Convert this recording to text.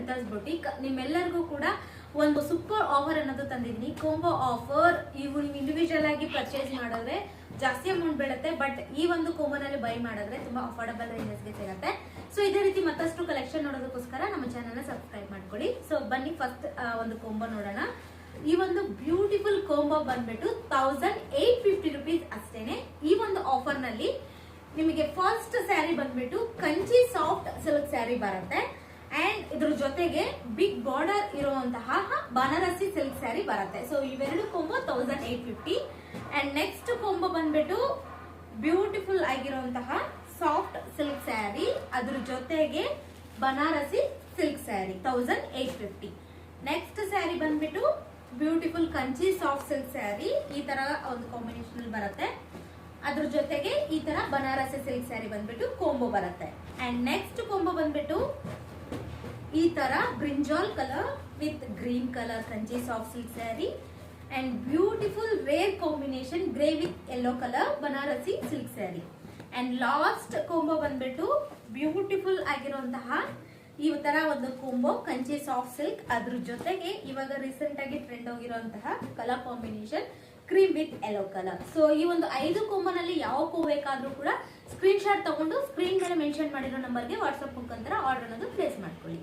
Mumtaz boutique ನಿಮ್ಮೆಲ್ಲರಿಗೂ ಕೂಡ ಒಂದು ಸೂಪರ್ ಆಫರ್ ಅನ್ನೋದು ತಂದಿದ್ದೀನಿ. Combo offer. ಇವು ನೀವು ಇಂಡಿವಿಜುವಲ್ ಆಗಿ ಪರ್ಚೇಸ್ ಮಾಡಿದ್ರೆ ಜಾಸ್ತಿ ಅಮೌಂಟ್ ಬೀಳುತ್ತೆ, ಬಟ್ ಈ ಒಂದು ಕಾಂಬೋನಲ್ಲಿ ಬೈ ಮಾಡಿದ್ರೆ ತುಂಬಾ ಅಫೋರ್ಡಬಲ್ ರೇಂಜಸ್ಗೆ ಸಿಗುತ್ತೆ. ಸೊ ಇದೇ ರೀತಿ ಮತ್ತಷ್ಟು ಕಲೆಕ್ಷನ್ ನೋಡೋದಕ್ಕೋಸ್ಕರ ನಮ್ಮ ಚಾನೆಲ್ ನ ಸಬ್ಸ್ಕ್ರೈಬ್ ಮಾಡ್ಕೊಳ್ಳಿ. ಸೊ ಬನ್ನಿ ಫಸ್ಟ್ ಒಂದು ಕಾಂಬೋ ನೋಡೋಣ. ಈ ಒಂದು ಬ್ಯೂಟಿಫುಲ್ ಕಾಂಬೋ ಬಂದ್ಬಿಟ್ಟು 1850 ರುಪೀಸ್ ಅಷ್ಟೇನೆ. ಈ ಒಂದು ಆಫರ್ ನಲ್ಲಿ ನಿಮಗೆ ಫಸ್ಟ್ ಸ್ಯಾರಿ ಬಂದ್ಬಿಟ್ಟು ಕಂಚಿ ಸಾಫ್ಟ್ ಸಿಲ್ಕ್ ಸ್ಯಾರಿ ಬರುತ್ತೆ ಅಂಡ್ ಇದ್ರ ಜೊತೆಗೆ ಬಿಗ್ ಬಾರ್ಡರ್ ಇರುವಂತಹ ಬನಾರಸಿ ಸಿಲ್ಕ್ ಸ್ಯಾರಿ ಬರುತ್ತೆ. ಸೊ ಇವೆರಡು ಕಾಂಬೋ 1850. ಅಂಡ್ ನೆಕ್ಸ್ಟ್ ಕಾಂಬೋ ಬಂದ್ಬಿಟ್ಟು ಬ್ಯೂಟಿಫುಲ್ ಆಗಿರುವಂತಹ ಸಾಫ್ಟ್ ಸಿಲ್ಕ್ ಸ್ಯಾರಿ, ಅದ್ರ ಜೊತೆಗೆ ಬನಾರಸಿ ಸಿಲ್ಕ್ ಸ್ಯಾರಿ 1850. ನೆಕ್ಸ್ಟ್ ಸ್ಯಾರಿ ಬಂದ್ಬಿಟ್ಟು beautiful Kanchi soft silk sari, ಈ ತರ ಒಂದು ಕಾಂಬಿನೇಷನ್ ಬರುತ್ತೆ. ಅದ್ರ ಜೊತೆಗೆ ಈ ತರ ಬನಾರಸಿ ಸಿಲ್ಕ್ ಸ್ಯಾರಿ ಬಂದ್ಬಿಟ್ಟು ಕಾಂಬೋ ಬರುತ್ತೆ. ಅಂಡ್ ನೆಕ್ಸ್ಟ್ ಕಾಂಬೋ ಬಂದ್ಬಿಟ್ಟು ಈ ತರ brinjal colour with green colour Kanchi soft silk sari and beautiful rare combination grey with yellow colour Banarasi silk sari. And last combo ಬಂದ್ಬಿಟ್ಟು ಬ್ಯೂಟಿಫುಲ್ ಆಗಿರುವಂತಹ ಈ ತರ ಒಂದು ಕಾಂಬೋ ಕಂಚಿ ಸಾಫ್ಟ್ ಸಿಲ್ಕ್, ಅದ್ರ ಜೊತೆಗೆ ಇವಾಗ ರೀಸೆಂಟ್ ಆಗಿ ಟ್ರೆಂಡ್ ಹೋಗಿರುವಂತಹ colour combination cream with yellow colour. So ಈ ಒಂದು 5 ಕಾಂಬೋನಲ್ಲಿ ಯಾವ ಕಾಂಬೋ ಬೇಕಾದ್ರೂ ಕೂಡ ಸ್ಕ್ರೀನ್ ಶಾಟ್ ತಗೊಂಡು ಸ್ಕ್ರೀನ್ ಮೇಲೆ ಮೆನ್ಷನ್ ಮಾಡಿರೋ ನಂಬರ್ಗೆ ವಾಟ್ಸ್ಆಪ್ ಮುಖಾಂತರ ಆರ್ಡರ್ ಅನ್ನೋದು ಪ್ಲೇಸ್ ಮಾಡ್ಕೊಳ್ಳಿ.